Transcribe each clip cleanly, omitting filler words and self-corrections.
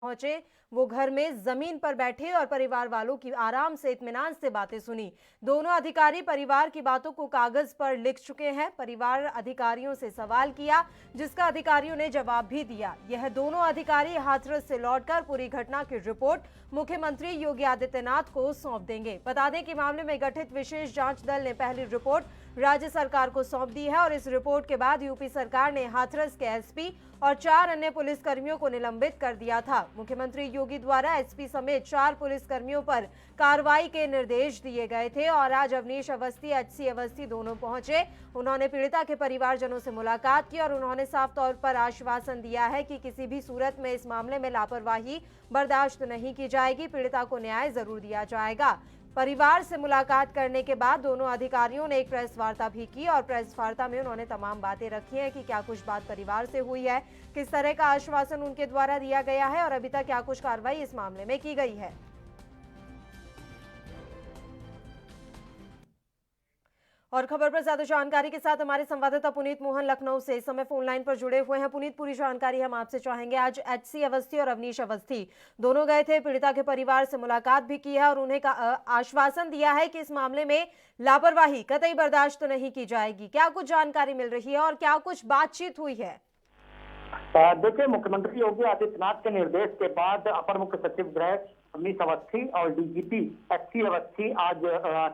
पहुंचे। वो घर में जमीन पर बैठे और परिवार वालों की आराम से इत्मीनान से बातें सुनी। दोनों अधिकारी परिवार की बातों को कागज पर लिख चुके हैं। परिवार अधिकारियों से सवाल किया, जिसका अधिकारियों ने जवाब भी दिया। यह दोनों अधिकारी हाथरस से लौटकर पूरी घटना की रिपोर्ट मुख्यमंत्री योगी आदित्यनाथ को सौंप देंगे। बता दें कि मामले में गठित विशेष जांच दल ने पहली रिपोर्ट राज्य सरकार को सौंप दी है और इस रिपोर्ट के बाद यूपी सरकार ने हाथरस के एसपी और 4 अन्य पुलिसकर्मियों को निलंबित कर दिया था। मुख्यमंत्री योगी द्वारा एसपी समेत 4 पुलिसकर्मियों पर कार्रवाई के निर्देश दिए गए थे और आज अवनीश अवस्थी, एचसी अवस्थी दोनों पहुंचे। उन्होंने पीड़िता के परिवारजनों से मुलाकात की और उन्होंने साफ तौर पर आश्वासन दिया है कि किसी भी सूरत में इस मामले में लापरवाही बर्दाश्त नहीं की जाएगी। पीड़िता को न्याय जरूर दिया जाएगा। परिवार से मुलाकात करने के बाद दोनों अधिकारियों ने एक प्रेस वार्ता भी की और प्रेस वार्ता में उन्होंने तमाम बातें रखी हैं कि क्या कुछ बात परिवार से हुई है, किस तरह का आश्वासन उनके द्वारा दिया गया है और अभी तक क्या कुछ कार्रवाई इस मामले में की गई है। और खबर पर ज्यादा जानकारी के साथ हमारे संवाददाता पुनीत मोहन लखनऊ से इस समय फोन लाइन पर जुड़े हुए हैं। पुनीत, पूरी जानकारी हम आपसे चाहेंगे। आज एचसी अवस्थी और अवनीश अवस्थी दोनों गए थे, पीड़िता के परिवार से मुलाकात भी की है और उन्हें आश्वासन दिया है कि इस मामले में लापरवाही कतई बर्दाश्त नहीं की जाएगी। क्या कुछ जानकारी मिल रही है और क्या कुछ बातचीत हुई है? देखिए, मुख्यमंत्री योगी आदित्यनाथ के निर्देश के बाद अपर मुख्य सचिव गृह अवनीश अवस्थी और डीजीपी एचसी अवस्थी आज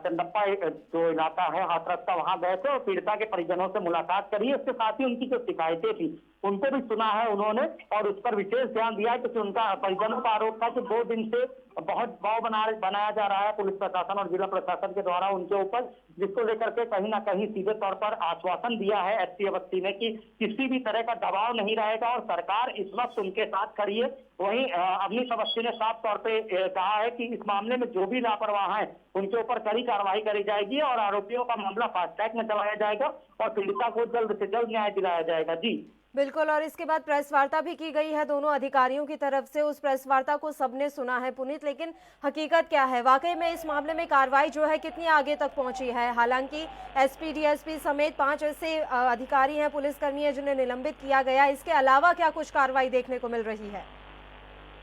चंदप्पा जो इलाका है हाथरस का, वहां गए थे और पीड़िता के परिजनों से मुलाकात करी। इसके साथ ही उनकी जो शिकायतें थी उनको भी सुना है उन्होंने और उस पर विशेष ध्यान दिया है, क्योंकि उनका परिजनों का आरोप था कि 2 दिन से बहुत दबाव बनाया जा रहा है पुलिस प्रशासन और जिला प्रशासन के द्वारा उनके ऊपर, जिसको लेकर के कहीं ना कहीं सीधे तौर पर आश्वासन दिया है एचसी अवस्थी ने कि किसी भी तरह का दबाव नहीं रहेगा और सरकार इस वक्त उनके साथ खड़ी है। वहीं अवनीश अवस्थी ने साफ तौर पे कहा है कि इस मामले में जो भी लापरवाह हैं उनके ऊपर कड़ी कार्रवाई करी जाएगी और आरोपियों का मामला फास्ट ट्रैक में चलाया जाएगा और पीड़िता को जल्द से जल्द न्याय दिलाया जाएगा। जी बिल्कुल, और इसके बाद प्रेस वार्ता भी की गई है दोनों अधिकारियों की तरफ से। उस प्रेस वार्ता को सबने सुना है पुनीत, लेकिन हकीकत क्या है? वाकई में इस मामले में कार्रवाई जो है कितनी आगे तक पहुंची है? हालांकि एसपी, डीएसपी समेत 5 ऐसे अधिकारी हैं, पुलिसकर्मी हैं जिन्हें निलंबित किया गया। इसके अलावा क्या कुछ कार्रवाई देखने को मिल रही है?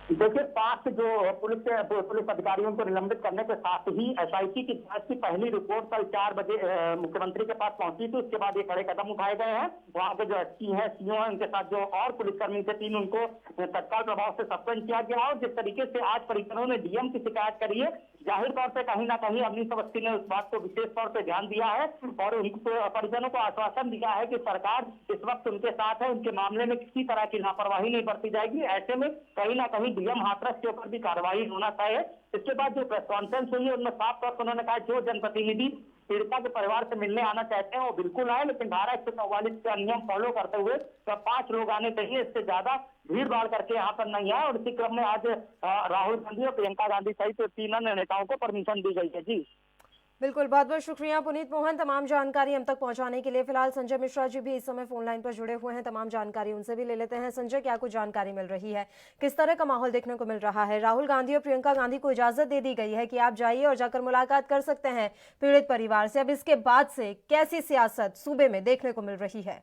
देखिए, 5 जो पुलिस अधिकारियों को निलंबित करने के साथ ही एसआईटी की जांच की पहली रिपोर्ट कल 4 बजे मुख्यमंत्री के पास पहुंची थी। उसके बाद ये कड़े कदम उठाए गए हैं। वहां के जो एसपी हैं, सीओ हैं, उनके साथ जो और पुलिसकर्मी थे 3, उनको तत्काल प्रभाव से सस्पेंड किया गया और जिस तरीके से आज परिजनों ने डीएम की शिकायत करी है, जाहिर तौर पर कहीं ना कहीं अवनीश अवस्थी ने उस बात को विशेष तौर पर ध्यान दिया है और उनको परिजनों को आश्वासन दिया है कि सरकार इस वक्त उनके साथ है, उनके मामले में किसी तरह की लापरवाही नहीं बरती जाएगी। ऐसे में कहीं ना कहीं डीएम हाथरस के ऊपर भी कार्रवाई होना तय है। इसके बाद जो प्रेस कॉन्फ्रेंस हुई है उनमें साफ तौर पर उन्होंने कहा जो जनप्रतिनिधि पीड़िता के परिवार से मिलने आना चाहते हैं वो बिल्कुल आए, लेकिन धारा 144 का नियम फॉलो करते हुए तो 5 लोग आने चाहिए, इससे ज्यादा भीड़ भाड़ करके यहाँ पर नहीं आए। और इसी क्रम में आज राहुल गांधी और प्रियंका गांधी सहित 3 अन्य नेताओं को परमिशन दी गई है। जी बिल्कुल, बहुत बहुत शुक्रिया पुनीत मोहन तमाम जानकारी हम तक पहुंचाने के लिए। फिलहाल संजय मिश्रा जी भी इस समय फोन लाइन पर जुड़े हुए हैं, तमाम जानकारी उनसे भी ले लेते हैं। संजय, क्या कुछ जानकारी मिल रही है? किस तरह का माहौल देखने को मिल रहा है? राहुल गांधी और प्रियंका गांधी को इजाजत दे दी गई है कि आप जाइए और जाकर मुलाकात कर सकते हैं पीड़ित परिवार से। अब इसके बाद से कैसी सियासत सूबे में देखने को मिल रही है?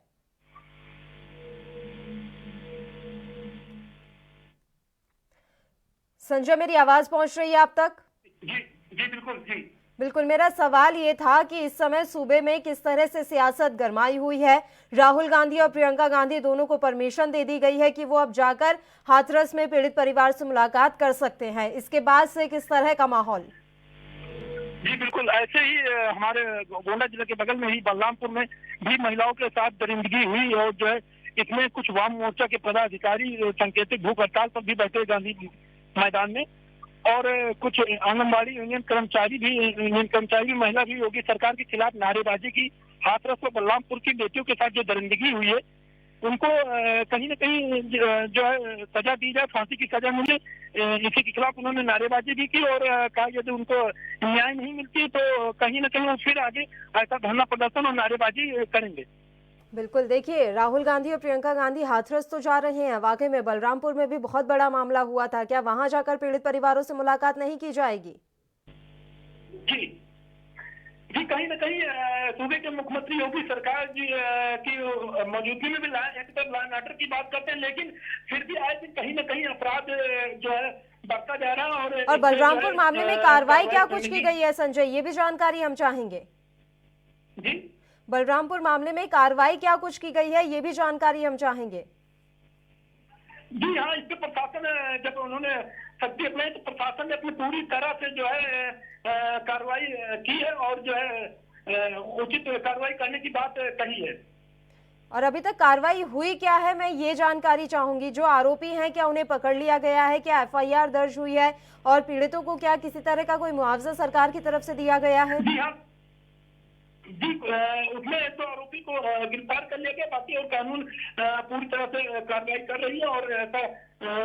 संजय, मेरी आवाज पहुंच रही है आप तक? जी बिल्कुल। जी बिल्कुल, मेरा सवाल ये था कि इस समय सूबे में किस तरह से सियासत गरमाई हुई है। राहुल गांधी और प्रियंका गांधी दोनों को परमिशन दे दी गई है कि वो अब जाकर हाथरस में पीड़ित परिवार से मुलाकात कर सकते हैं। इसके बाद से किस तरह का माहौल? जी बिल्कुल, ऐसे ही हमारे गोंडा जिले के बगल में ही बलरामपुर में भी महिलाओं के साथ दरिंदगी हुई और जो है इसमें कुछ वाम मोर्चा के पदाधिकारी सांकेतिक भूख हड़ताल पर भी बैठे गांधी मैदान में और कुछ आंगनबाड़ी यूनियन कर्मचारी महिला भी योगी सरकार के खिलाफ नारेबाजी की। हाथरस और बलरामपुर की बेटियों के साथ जो दरिंदगी हुई है उनको कहीं न कहीं जो है सजा दी जाए, फांसी की सजा मिले, इसी के खिलाफ उन्होंने नारेबाजी भी की और कहा यदि उनको न्याय नहीं मिलती तो कहीं न कहीं वो फिर आगे ऐसा धरना प्रदर्शन और नारेबाजी करेंगे। बिल्कुल, देखिए, राहुल गांधी और प्रियंका गांधी हाथरस तो जा रहे हैं, वाकई में बलरामपुर में भी बहुत बड़ा मामला हुआ था। क्या वहां जाकर पीड़ित परिवारों से मुलाकात नहीं की जाएगी? जी जी कहीं न कहीं सूबे के मुख्यमंत्री योगी सरकार जी की मौजूदगी में भी एक तरफ लॉ एंड ऑर्डर की बात करते हैं, लेकिन फिर भी आए दिन कहीं न कहीं अपराध जो है बढ़ता जा रहा है। और बलरामपुर मामले में कार्रवाई क्या कुछ की गई है संजय, ये भी जानकारी हम चाहेंगे। जी बलरामपुर मामले में कार्रवाई क्या कुछ की गई है, ये भी जानकारी हम चाहेंगे। जी हाँ, इस पे प्रशासन जब उन्होंने शक्ति अपनाई तो प्रशासन ने अपनी पूरी तरह से जो है कार्रवाई की है और जो है उचित कार्रवाई करने की बात कही है। और अभी तक कार्रवाई हुई क्या है, मैं ये जानकारी चाहूंगी। जो आरोपी हैं क्या उन्हें पकड़ लिया गया है, क्या एफआईआर दर्ज हुई है, और पीड़ितों को क्या किसी तरह का कोई मुआवजा सरकार की तरफ से दिया गया है? जी हाँ जी, उसमें तो आरोपी को गिरफ्तार कर लिया गया, बाकी और कानून पूरी तरह से कार्रवाई कर रही है और ऐसा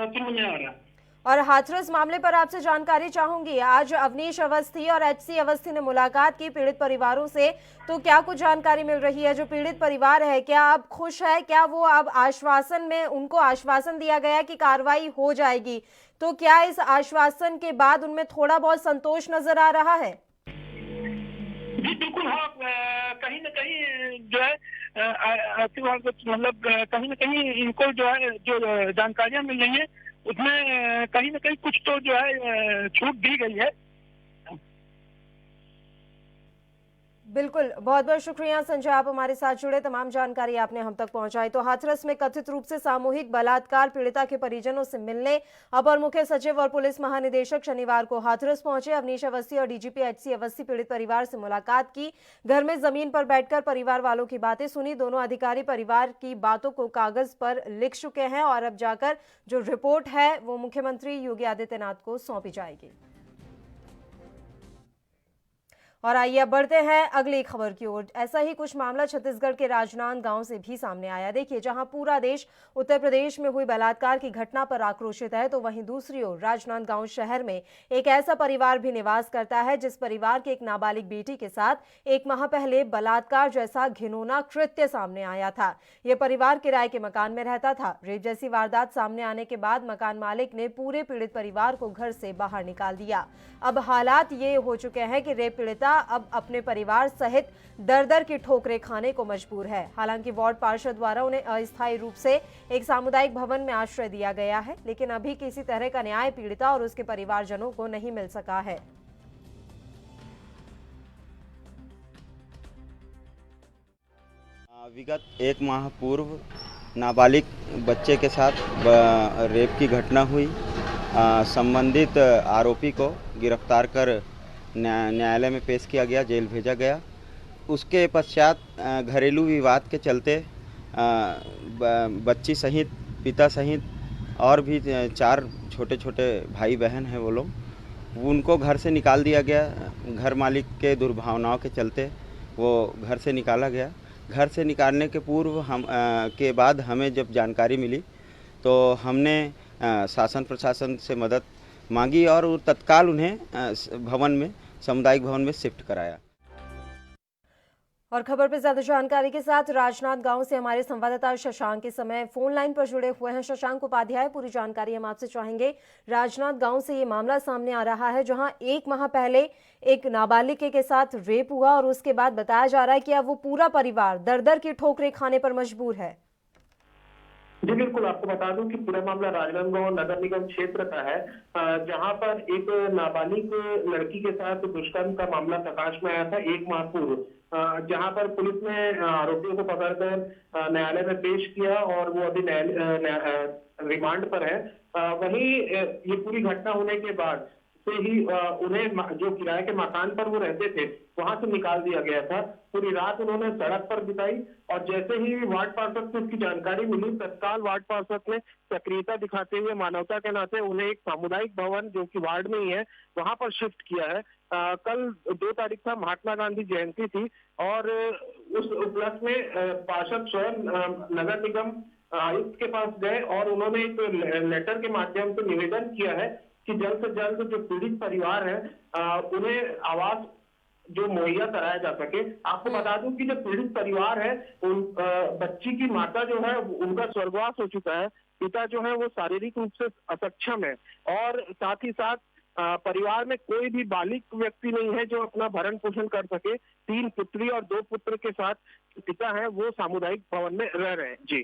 सुनने में आ रहा है। और हाथरस मामले पर आपसे जानकारी चाहूंगी। आज अवनीश अवस्थी और एचसी अवस्थी ने मुलाकात की पीड़ित परिवारों से, तो क्या कुछ जानकारी मिल रही है? जो पीड़ित परिवार है क्या अब खुश है? क्या वो अब आश्वासन में, उनको आश्वासन दिया गया कि कार्रवाई हो जाएगी, तो क्या इस आश्वासन के बाद उनमें थोड़ा बहुत संतोष नजर आ रहा है? जी बिल्कुल हाँ, कहीं न कहीं जो है मतलब कहीं न कहीं इनको जो है जो जानकारियां मिल रही है उसमें कहीं न कहीं कुछ तो जो है छूट दी गई है। बिल्कुल, बहुत बहुत शुक्रिया संजय, आप हमारे साथ जुड़े, तमाम जानकारी आपने हम तक पहुंचाई। तो हाथरस में कथित रूप से सामूहिक बलात्कार पीड़िता के परिजनों से मिलने अपर मुख्य सचिव और पुलिस महानिदेशक शनिवार को हाथरस पहुंचे। अवनीश अवस्थी और डीजीपी एचसी अवस्थी पीड़ित परिवार से मुलाकात की, घर में जमीन पर बैठकर परिवार वालों की बातें सुनी। दोनों अधिकारी परिवार की बातों को कागज पर लिख चुके हैं और अब जाकर जो रिपोर्ट है वो मुख्यमंत्री योगी आदित्यनाथ को सौंपी जाएगी। और आइए अब बढ़ते हैं अगली खबर की ओर। ऐसा ही कुछ मामला छत्तीसगढ़ के राजनांदगांव से भी सामने आया। देखिए, जहां पूरा देश उत्तर प्रदेश में हुई बलात्कार की घटना पर आक्रोशित है, तो वहीं दूसरी ओर राजनांदगांव शहर में एक ऐसा परिवार भी निवास करता है जिस परिवार के एक नाबालिग बेटी के साथ 1 माह पहले बलात्कार जैसा घिनौना कृत्य सामने आया था। यह परिवार किराए के मकान में रहता था। रेप जैसी वारदात सामने आने के बाद मकान मालिक ने पूरे पीड़ित परिवार को घर से बाहर निकाल दिया। अब हालात ये हो चुके हैं कि रेप पीड़िता अब अपने परिवार सहित दर-दर की ठोकरें खाने को मजबूर है। हालांकि वार्ड पार्षद द्वारा उन्हें अस्थायी रूप से एक सामुदायिक भवन में आश्रय दिया गया है, लेकिन अभी किसी तरह का न्याय पीड़िता और उसके परिवारजनों को नहीं मिल सका है। विगत 1 माह पूर्व नाबालिग बच्चे के साथ रेप की घटना हुई। संबंधित आरोपी को गिरफ्तार कर न्यायालय में पेश किया गया, जेल भेजा गया। उसके पश्चात घरेलू विवाद के चलते बच्ची सहित, पिता सहित और भी 4 छोटे छोटे भाई बहन हैं वो लोग, उनको घर से निकाल दिया गया। घर मालिक के दुर्भावनाओं के चलते वो घर से निकाला गया। घर से निकालने के पूर्व के बाद हमें जब जानकारी मिली तो हमने शासन प्रशासन से मदद मांगी और तत्काल उन्हें भवन में, सामुदायिक भवन में शिफ्ट कराया। और खबर पर ज्यादा जानकारी के साथ राजनांदगांव से हमारे संवाददाता शशांक इस समय फोन लाइन पर जुड़े हुए हैं। शशांक उपाध्याय, पूरी जानकारी हम आपसे चाहेंगे। राजनांदगांव से ये मामला सामने आ रहा है जहां 1 माह पहले एक नाबालिग के साथ रेप हुआ और उसके बाद बताया जा रहा है कि अब वो पूरा परिवार दर-दर की ठोकरें खाने पर मजबूर है। जी बिल्कुल, आपको बता दूं कि पूरा मामला राजनांदगांव नगर निगम क्षेत्र का है, जहां पर एक नाबालिग लड़की के साथ दुष्कर्म का मामला प्रकाश में आया था 1 माह पूर्व, जहां पर पुलिस ने आरोपियों को पकड़कर न्यायालय में पेश किया और वो अभी रिमांड पर है। वहीं ये पूरी घटना होने के बाद से ही उन्हें जो किराए के मकान पर वो रहते थे वहां से निकाल दिया गया था। पूरी रात उन्होंने सड़क पर बिताई और जैसे ही वार्ड पार्षद को इसकी जानकारी मिली, तत्काल वार्ड पार्षद ने सक्रियता दिखाते हुए मानवता के नाते उन्हें एक सामुदायिक भवन जो कि वार्ड में ही है वहां पर शिफ्ट किया है। कल 2 तारीख था, महात्मा गांधी जयंती थी और उस उपलक्ष्य में पार्षद स्वयं नगर निगम आयुक्त के पास गए और उन्होंने एक लेटर के माध्यम से निवेदन किया है कि जल्द से जल्द जो पीड़ित परिवार है उन्हें आवास जो मुहैया कराया जा सके। आपको बता दूं कि जो पीड़ित परिवार है उन बच्ची की माता जो है उनका स्वर्गवास हो चुका है, पिता जो है वो शारीरिक रूप से असक्षम है और साथ ही साथ परिवार में कोई भी बालिग व्यक्ति नहीं है जो अपना भरण पोषण कर सके। 3 पुत्री और 2 पुत्र के साथ पिता है वो सामुदायिक भवन में रह रहे हैं। जी,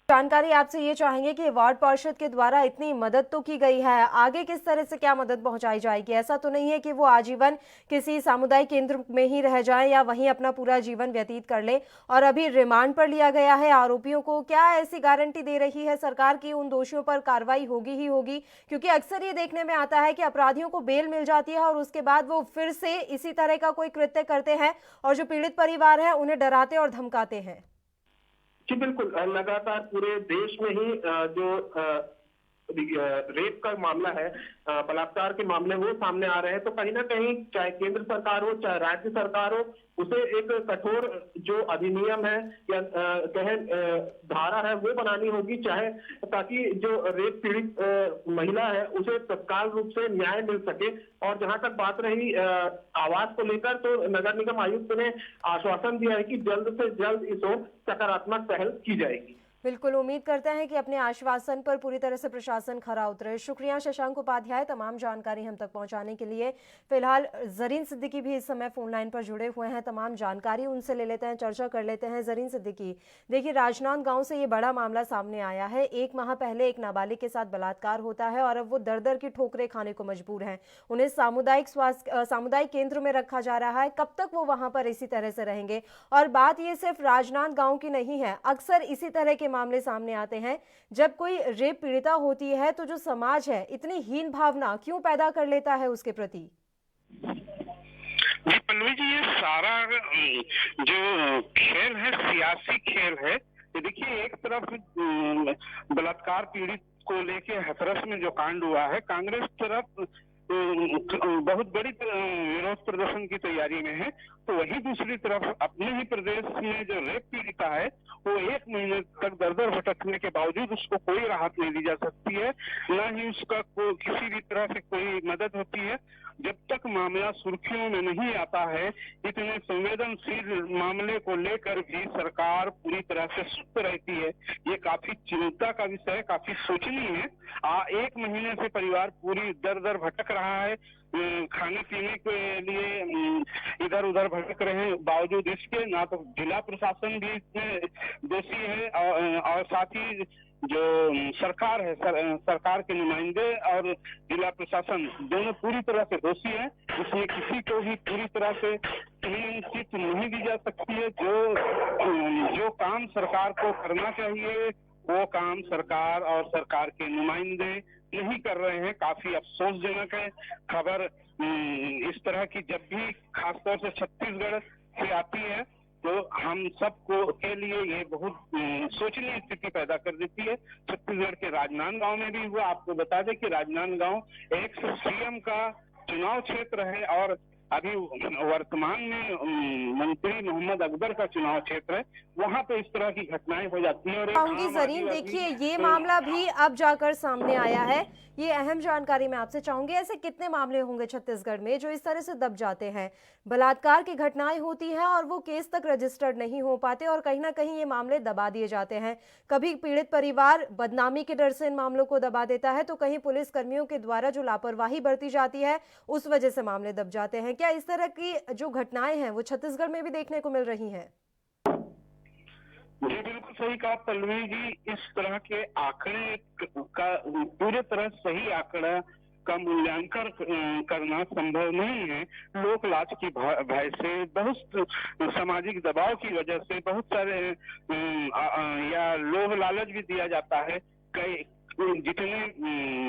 जानकारी आपसे ये चाहेंगे कि वार्ड पार्षद के द्वारा इतनी मदद तो की गई है, आगे किस तरह से क्या मदद पहुंचाई जाएगी? ऐसा तो नहीं है कि वो आजीवन किसी सामुदायिक केंद्र में ही रह जाएं या वहीं अपना पूरा जीवन व्यतीत कर ले? और अभी रिमांड पर लिया गया है आरोपियों को, क्या ऐसी गारंटी दे रही है सरकार की उन दोषियों पर कार्रवाई होगी ही होगी? क्योंकि अक्सर ये देखने में आता है कि अपराधियों को बेल मिल जाती है और उसके बाद वो फिर से इसी तरह का कोई कृत्य करते हैं और जो पीड़ित परिवार है उन्हें डराते और धमकाते हैं। जी बिल्कुल, लगातार पूरे देश में ही जो रेप का मामला है, बलात्कार के मामले वो सामने आ रहे हैं। तो कहीं ना कहीं चाहे केंद्र सरकार हो चाहे राज्य सरकार हो, उसे एक कठोर जो अधिनियम है या कहें धारा है वो बनानी होगी, चाहे ताकि जो रेप पीड़ित महिला है उसे तत्काल रूप से न्याय मिल सके। और जहां तक बात रही आवाज को लेकर, तो नगर निगम आयुक्त ने आश्वासन दिया है कि जल्द से जल्द इस ओर सकारात्मक पहल की जाएगी। बिल्कुल, उम्मीद करते हैं कि अपने आश्वासन पर पूरी तरह से प्रशासन खरा उतरे। शुक्रिया शशांक उपाध्याय तमाम जानकारी हम तक पहुंचाने के लिए। फिलहाल जरीन सिद्दीकी भी इस समय फोन लाइन पर जुड़े हुए हैं, तमाम जानकारी उनसे ले लेते हैं, चर्चा कर लेते हैं। जरीन सिद्दीकी, देखिए राजनांद गांव से ये बड़ा मामला सामने आया है। 1 माह पहले एक नाबालिग के साथ बलात्कार होता है और अब वो दर दर की ठोकरें खाने को मजबूर हैं। उन्हें सामुदायिक केंद्र में रखा जा रहा है। कब तक वो वहां पर इसी तरह से रहेंगे? और बात ये सिर्फ राजनांद गांव की नहीं है, अक्सर इसी तरह के मामले सामने आते हैं। जब कोई रेप पीड़िता होती है तो जो समाज है इतनी हीन भावना क्यों पैदा कर लेता है उसके प्रति? जी पल्लवी जी, ये सारा जो खेल है सियासी खेल है। देखिए, एक तरफ बलात्कार पीड़ित को लेके हाथरस में जो कांड हुआ है, कांग्रेस तरफ बहुत बड़ी विरोध प्रदर्शन की तैयारी में है, तो वही दूसरी तरफ अपने ही प्रदेश में जो रेप पीड़िता है वो 1 महीने तक दर दर भटकने के बावजूद उसको कोई राहत नहीं दी जा सकती है, न ही उसका किसी भी तरह से कोई मदद होती है। जब तक मामला सुर्खियों में नहीं आता है, इतने संवेदनशील मामले को लेकर भी सरकार पूरी तरह से सुस्त रहती है। ये काफी चिंता का विषय है, काफी सोचनीय है। 1 महीने से परिवार पूरी दर दर भटक रहा है, खाने पीने के लिए इधर उधर भटक रहे हैं। बावजूद इसके ना तो जिला प्रशासन भी इसमें दोषी है और साथ ही जो सरकार है, सरकार के नुमाइंदे और जिला प्रशासन दोनों पूरी तरह से दोषी हैं। इसमें किसी को भी पूरी तरह से क्लीन चिट नहीं दी जा सकती है। जो काम सरकार को करना चाहिए वो काम सरकार और सरकार के नुमाइंदे नहीं कर रहे हैं। काफी अफसोसजनक है खबर इस तरह की, जब भी खासतौर से छत्तीसगढ़ से आती है तो हम सबको के लिए ये बहुत सोचनीय स्थिति पैदा कर देती है। छत्तीसगढ़ के राजनांदगांव में भी हुआ। आपको बता दें कि राजनांदगांव एक सीएम का चुनाव क्षेत्र है और अभी वर्तमान में मंत्री मोहम्मद अकबर का चुनाव क्षेत्र है। वहां पे इस तरह की घटनाएं हो जाती हैं। और जरीन, देखिए ये मामला भी अब जाकर सामने आया है, ये अहम जानकारी मैं आपसे चाहूंगी। ऐसे कितने मामले होंगे छत्तीसगढ़ में जो इस तरह से दब जाते हैं? बलात्कार की घटनाएं होती हैं और वो केस तक रजिस्टर्ड नहीं हो पाते और कहीं ना कहीं ये मामले दबा दिए जाते हैं। कभी पीड़ित परिवार बदनामी के डर से इन मामलों को दबा देता है, तो कहीं पुलिस कर्मियों के द्वारा जो लापरवाही बरती जाती है उस वजह से मामले दब जाते हैं। क्या इस तरह की जो घटनाएं हैं वो छत्तीसगढ़ में भी देखने को मिल रही हैं? जी बिल्कुल सही कहा पल्लवी जी। इस तरह के आंकड़े का पूरे तरह सही आंकड़ा का मूल्यांकन करना संभव नहीं है। लोक लाज की भय से, बहुत सामाजिक दबाव की वजह से बहुत सारे या लोभ लालच भी दिया जाता है। कई जितने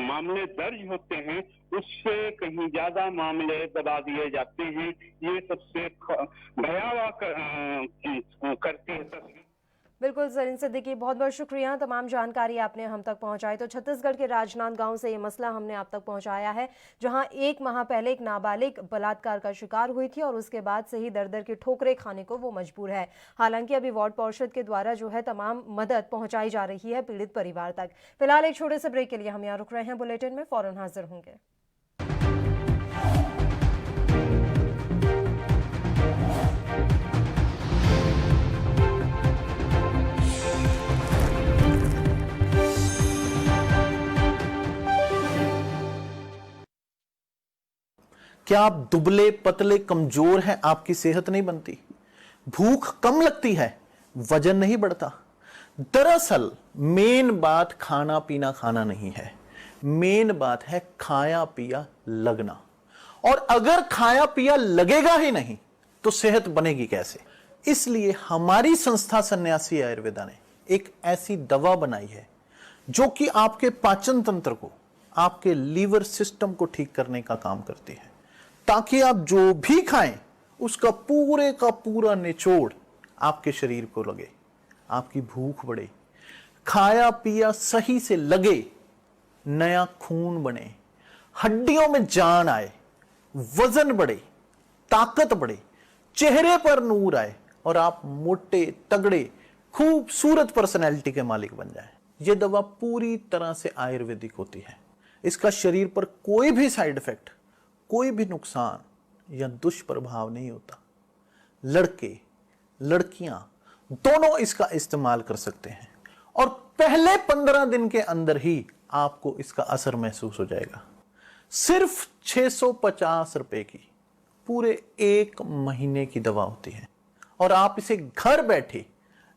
मामले दर्ज होते हैं उससे कहीं ज्यादा मामले दबा दिए जाते हैं। ये सबसे भयावह करती है तस्वीर। बिल्कुल जरीन सिद्दीकी, बहुत बहुत शुक्रिया, तमाम जानकारी आपने हम तक पहुंचाई। तो छत्तीसगढ़ के राजनांदगांव से ये मसला हमने आप तक पहुंचाया है, जहां 1 माह पहले एक नाबालिग बलात्कार का शिकार हुई थी और उसके बाद से ही दर दर की ठोकरें खाने को वो मजबूर है। हालांकि अभी वार्ड पार्षद के द्वारा जो है तमाम मदद पहुंचाई जा रही है पीड़ित परिवार तक। फिलहाल एक छोटे से ब्रेक के लिए हम यहाँ रुक रहे हैं। बुलेटिन में फौरन हाजिर होंगे। क्या आप दुबले पतले कमजोर हैं, आपकी सेहत नहीं बनती? भूख कम लगती है, वजन नहीं बढ़ता? दरअसल मेन बात खाना पीना खाना नहीं है, मेन बात है खाया पिया लगना। और अगर खाया पिया लगेगा ही नहीं तो सेहत बनेगी कैसे? इसलिए हमारी संस्था सन्यासी आयुर्वेदा ने एक ऐसी दवा बनाई है जो कि आपके पाचन तंत्र को, आपके लीवर सिस्टम को ठीक करने का काम करती है, ताकि आप जो भी खाएं उसका पूरे का पूरा निचोड़ आपके शरीर को लगे, आपकी भूख बढ़े, खाया पिया सही से लगे, नया खून बने, हड्डियों में जान आए, वजन बढ़े, ताकत बढ़े, चेहरे पर नूर आए और आप मोटे तगड़े खूबसूरत पर्सनैलिटी के मालिक बन जाएं। यह दवा पूरी तरह से आयुर्वेदिक होती है। इसका शरीर पर कोई भी साइड इफेक्ट, कोई भी नुकसान या दुष्प्रभाव नहीं होता। लड़के लड़कियां दोनों इसका इस्तेमाल कर सकते हैं और पहले 15 दिन के अंदर ही आपको इसका असर महसूस हो जाएगा। सिर्फ 650 रुपए की पूरे 1 महीने की दवा होती है और आप इसे घर बैठे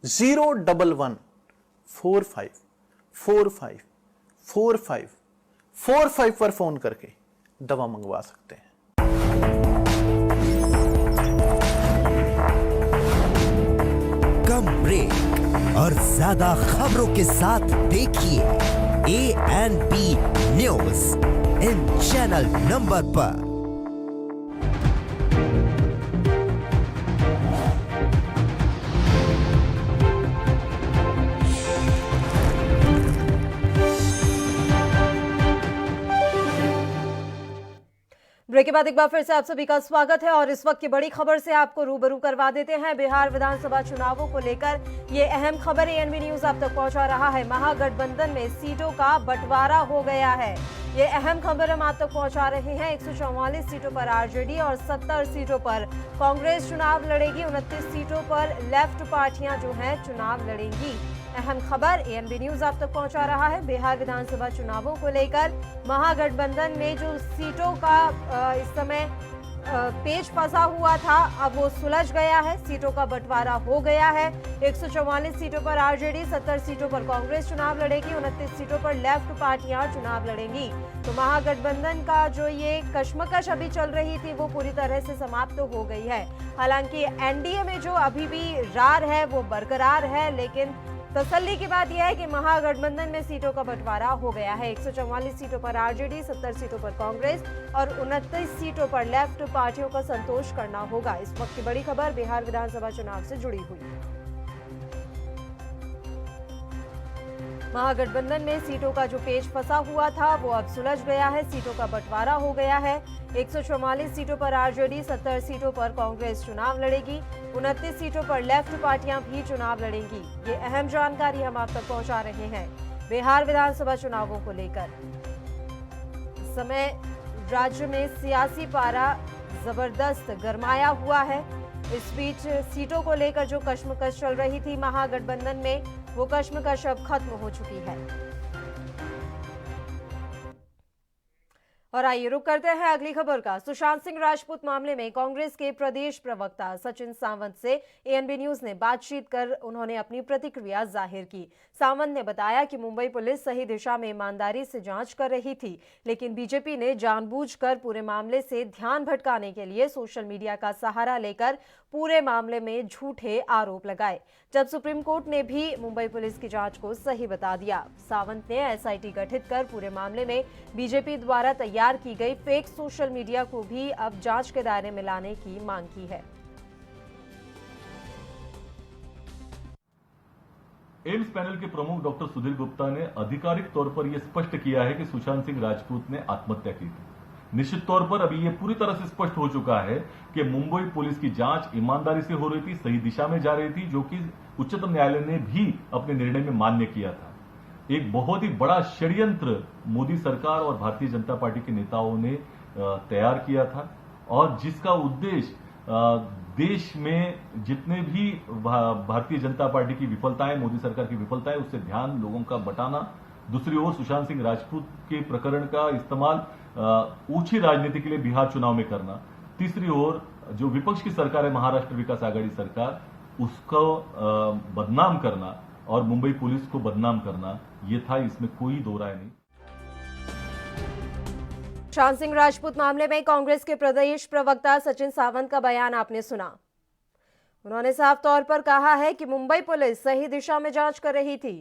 01145454545 पर फोन करके दवा मंगवा सकते हैं। कम ब्रेक और ज्यादा खबरों के साथ देखिए ANP news in channel number पर। ब्रेक के बाद एक बार फिर से आप सभी का स्वागत है और इस वक्त की बड़ी खबर से आपको रूबरू करवा देते हैं। बिहार विधानसभा चुनावों को लेकर ये अहम खबर ANP न्यूज आप तक पहुंचा रहा है। महागठबंधन में सीटों का बंटवारा हो गया है। ये अहम खबर हम आप तक पहुंचा रहे हैं। 144 सीटों पर आरजेडी और 70 सीटों पर कांग्रेस चुनाव लड़ेगी। 29 सीटों पर लेफ्ट पार्टियां जो हैं चुनाव लड़ेंगी। अहम खबर ANP न्यूज आप तक पहुंचा रहा है। बिहार विधानसभा चुनावों को लेकर महागठबंधन में जो सीटों का इस समय पेच फंसा हुआ था, अब वो सुलझ गया है। सीटों का बंटवारा हो गया है। 144 सीटों पर आरजेडी, 70 सीटों पर कांग्रेस चुनाव लड़ेगी। 29 सीटों पर लेफ्ट पार्टियां चुनाव लड़ेंगी। तो महागठबंधन का जो ये कश्मकश अभी चल रही थी वो पूरी तरह से समाप्त हो गई है। हालांकि एनडीए में जो अभी भी रार है वो बरकरार है, लेकिन तसल्ली की बात यह है कि महागठबंधन में सीटों का बंटवारा हो गया है। 144 सीटों पर आरजेडी, 70 सीटों पर कांग्रेस और 29 सीटों पर लेफ्ट पार्टियों का संतोष करना होगा। इस वक्त की बड़ी खबर बिहार विधानसभा चुनाव से जुड़ी हुई है। महागठबंधन में सीटों का जो पेच फंसा हुआ था वो अब सुलझ गया है। सीटों का बंटवारा हो गया है। 144 सीटों पर आरजेडी, 70 सीटों पर कांग्रेस चुनाव लड़ेगी। 29 सीटों पर लेफ्ट पार्टियां भी चुनाव लड़ेंगी। ये अहम जानकारी हम आप तक पहुंचा रहे हैं बिहार विधानसभा चुनावों को लेकर। इस समय राज्य में सियासी पारा जबरदस्त गरमाया हुआ है। इस बीच सीटों को लेकर जो कश्मकश चल रही थी महागठबंधन में, वो कश्मकश अब खत्म हो चुकी है। और आइए रुक करते हैं अगली खबर का। सुशांत सिंह राजपूत मामले में कांग्रेस के प्रदेश प्रवक्ता सचिन सावंत से ANP न्यूज ने बातचीत कर उन्होंने अपनी प्रतिक्रिया जाहिर की। सावंत ने बताया कि मुंबई पुलिस सही दिशा में ईमानदारी से जांच कर रही थी, लेकिन बीजेपी ने जानबूझकर पूरे मामले से ध्यान भटकाने के लिए सोशल मीडिया का सहारा लेकर पूरे मामले में झूठे आरोप लगाए, जब सुप्रीम कोर्ट ने भी मुंबई पुलिस की जांच को सही बता दिया। सावंत ने SIT गठित कर पूरे मामले में बीजेपी द्वारा तैयार की गई फेक सोशल मीडिया को भी अब जांच के दायरे में लाने की मांग की है। एम्स पैनल के प्रमुख डॉक्टर सुधीर गुप्ता ने आधिकारिक तौर पर यह स्पष्ट किया है कि सुशांत सिंह राजपूत ने आत्महत्या की थी। निश्चित तौर पर अभी यह पूरी तरह से स्पष्ट हो चुका है कि मुंबई पुलिस की जांच ईमानदारी से हो रही थी, सही दिशा में जा रही थी, जो कि उच्चतम न्यायालय ने भी अपने निर्णय में मान्य किया था। एक बहुत ही बड़ा षड्यंत्र मोदी सरकार और भारतीय जनता पार्टी के नेताओं ने तैयार किया था और जिसका उद्देश्य देश में जितने भी भारतीय जनता पार्टी की विफलताएं, मोदी सरकार की विफलताएं, उससे ध्यान लोगों का बटाना। दूसरी ओर सुशांत सिंह राजपूत के प्रकरण का इस्तेमाल ऊंची राजनीति के लिए बिहार चुनाव में करना, तीसरी ओर जो विपक्ष की सरकार है महाराष्ट्र विकास आघाड़ी सरकार, उसको बदनाम करना और मुंबई पुलिस को बदनाम करना, ये था, इसमें कोई दो राय नहीं। सुशांत सिंह राजपूत मामले में कांग्रेस के प्रदेश प्रवक्ता सचिन सावंत का बयान आपने सुना। उन्होंने साफ तौर पर कहा है कि मुंबई पुलिस सही दिशा में जांच कर रही थी।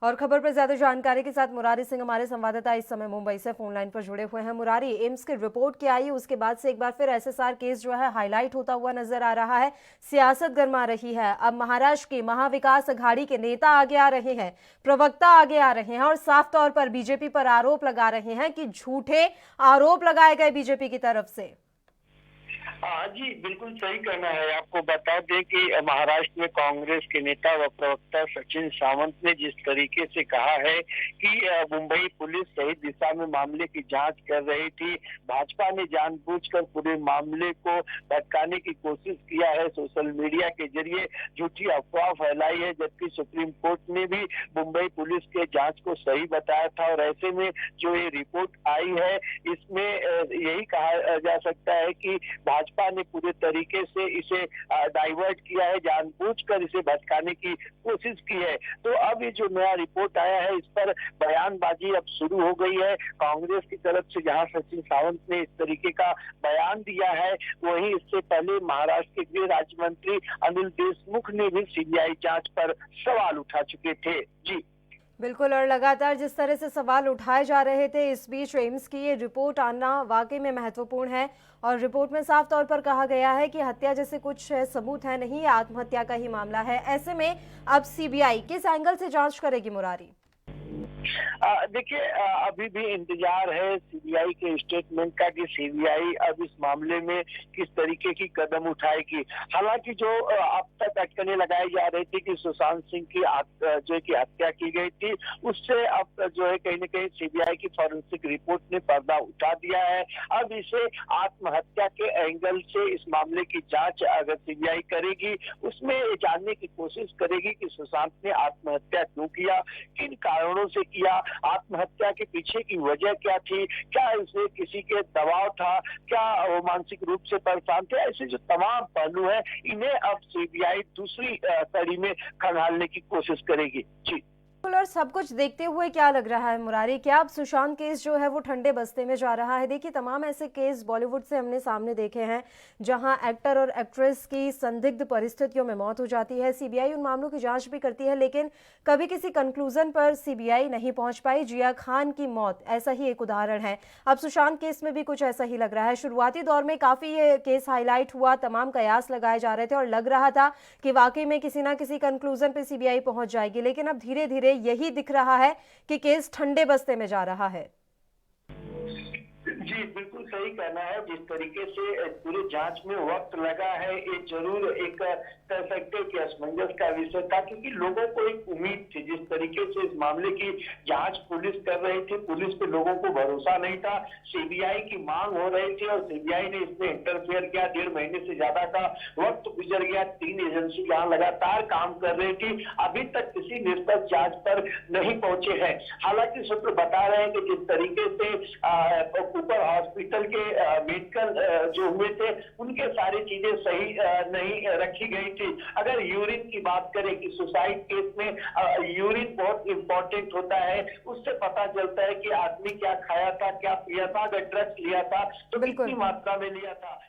और खबर पर ज्यादा जानकारी के साथ मुरारी सिंह हमारे संवाददाता इस समय मुंबई से फोन लाइन पर जुड़े हुए हैं। मुरारी, एम्स की रिपोर्ट क्या आई, उसके बाद से एक बार फिर एसएसआर केस जो है हाईलाइट होता हुआ नजर आ रहा है, सियासत गर्मा रही है। अब महाराष्ट्र की महाविकास अघाड़ी के नेता आगे आ रहे हैं, प्रवक्ता आगे आ रहे हैं और साफ तौर पर बीजेपी पर आरोप लगा रहे हैं कि झूठे आरोप लगाए गए बीजेपी की तरफ से। हाँ जी, बिल्कुल सही कहना है। आपको बता दें कि महाराष्ट्र में कांग्रेस के नेता व प्रवक्ता सचिन सावंत ने जिस तरीके से कहा है कि मुंबई पुलिस सही दिशा में मामले की जांच कर रही थी, भाजपा ने जानबूझकर पूरे मामले को भटकाने की कोशिश किया है, सोशल मीडिया के जरिए झूठी अफवाह फैलाई है, जबकि सुप्रीम कोर्ट ने भी मुंबई पुलिस के जांच को सही बताया था। और ऐसे में जो ये रिपोर्ट आई है, इसमें यही कहा जा सकता है कि भाजपा ने पूरे तरीके से इसे डाइवर्ट किया है, जानबूझकर इसे भटकाने की कोशिश की है। तो अब ये जो नया रिपोर्ट आया है, इस पर बयानबाजी अब शुरू हो गई है। कांग्रेस की तरफ से जहां सचिन सावंत ने इस तरीके का बयान दिया है, वहीं इससे पहले महाराष्ट्र के गृह राज्य मंत्री अनिल देशमुख ने भी सीबीआई जांच पर सवाल उठा चुके थे। जी बिल्कुल, और लगातार जिस तरह से सवाल उठाए जा रहे थे, इस बीच एम्स की ये रिपोर्ट आना वाकई में महत्वपूर्ण है। और रिपोर्ट में साफ तौर पर कहा गया है कि हत्या जैसे कुछ सबूत है नहीं, आत्महत्या का ही मामला है। ऐसे में अब सीबीआई किस एंगल से जांच करेगी मुरारी? देखिए, अभी भी इंतजार है सीबीआई के स्टेटमेंट का कि सीबीआई अब इस मामले में किस तरीके की कदम उठाएगी। हालांकि जो अब तक अटकलें लगाई जा रही थी कि सुशांत सिंह की जो की हत्या की गई थी, उससे अब जो है कहीं न कहीं सीबीआई की फॉरेंसिक रिपोर्ट ने पर्दा उठा दिया है। अब इसे आत्महत्या के एंगल से इस मामले की जांच अगर सीबीआई करेगी, उसमें जानने की कोशिश करेगी कि सुशांत ने आत्महत्या क्यों किया, किन कारणों से किया, आत्महत्या के पीछे की वजह क्या थी, क्या इसे किसी के दबाव था, क्या वो मानसिक रूप से परेशान थे। ऐसे जो तमाम पहलू है, इन्हें अब सीबीआई दूसरी कड़ी में खंगालने की कोशिश करेगी। जी और सब कुछ देखते हुए क्या लग रहा है मुरारी, क्या अब सुशांत केस जो है वो ठंडे बस्ते में जा रहा है? देखिए, तमाम ऐसे केस बॉलीवुड से हमने सामने देखे हैं जहां एक्टर और एक्ट्रेस की संदिग्ध परिस्थितियों में मौत हो जाती है। सीबीआई उन मामलों की जांच भी करती है, लेकिन कभी किसी कंक्लूजन पर सीबीआई नहीं पहुंच पाई। जिया खान की मौत ऐसा ही एक उदाहरण है। अब सुशांत केस में भी कुछ ऐसा ही लग रहा है। शुरुआती दौर में काफी ये केस हाईलाइट हुआ, तमाम कयास लगाए जा रहे थे और लग रहा था कि वाकई में किसी ना किसी कंक्लूजन पर सीबीआई पहुंच जाएगी, लेकिन अब धीरे धीरे यही दिख रहा है कि केस ठंडे बस्ते में जा रहा है। जी बिल्कुल सही कहना है। जिस तरीके से पूरे जांच में वक्त लगा है, ये जरूर एक कह सकते हैं कि असमंजस का विषय था, क्योंकि लोगों को एक उम्मीद थी। जिस तरीके से इस मामले की जांच पुलिस कर रही थी, पुलिस पे लोगों को भरोसा नहीं था। सीबीआई की मांग हो रही थी और सीबीआई ने इसमें इंटरफेयर किया। 1.5 महीने से ज्यादा का वक्त गुजर गया। 3 एजेंसी यहाँ लगातार काम कर रही थी, अभी तक किसी निष्पक्ष जांच पर नहीं पहुंचे हैं। हालांकि सूत्र बता रहे हैं कि जिस तरीके से ऊपर हॉस्पिटल के मेडिकल जो हुए थे, उनके सारी चीजें सही नहीं रखी गई थी। अगर यूरिन की बात करें कि सुसाइड केस में यूरिन बहुत इंपॉर्टेंट होता है, उससे पता चलता है कि आदमी क्या खाया था, क्या पिया था, अगर ड्रग्स लिया था तो कितनी मात्रा में लिया था।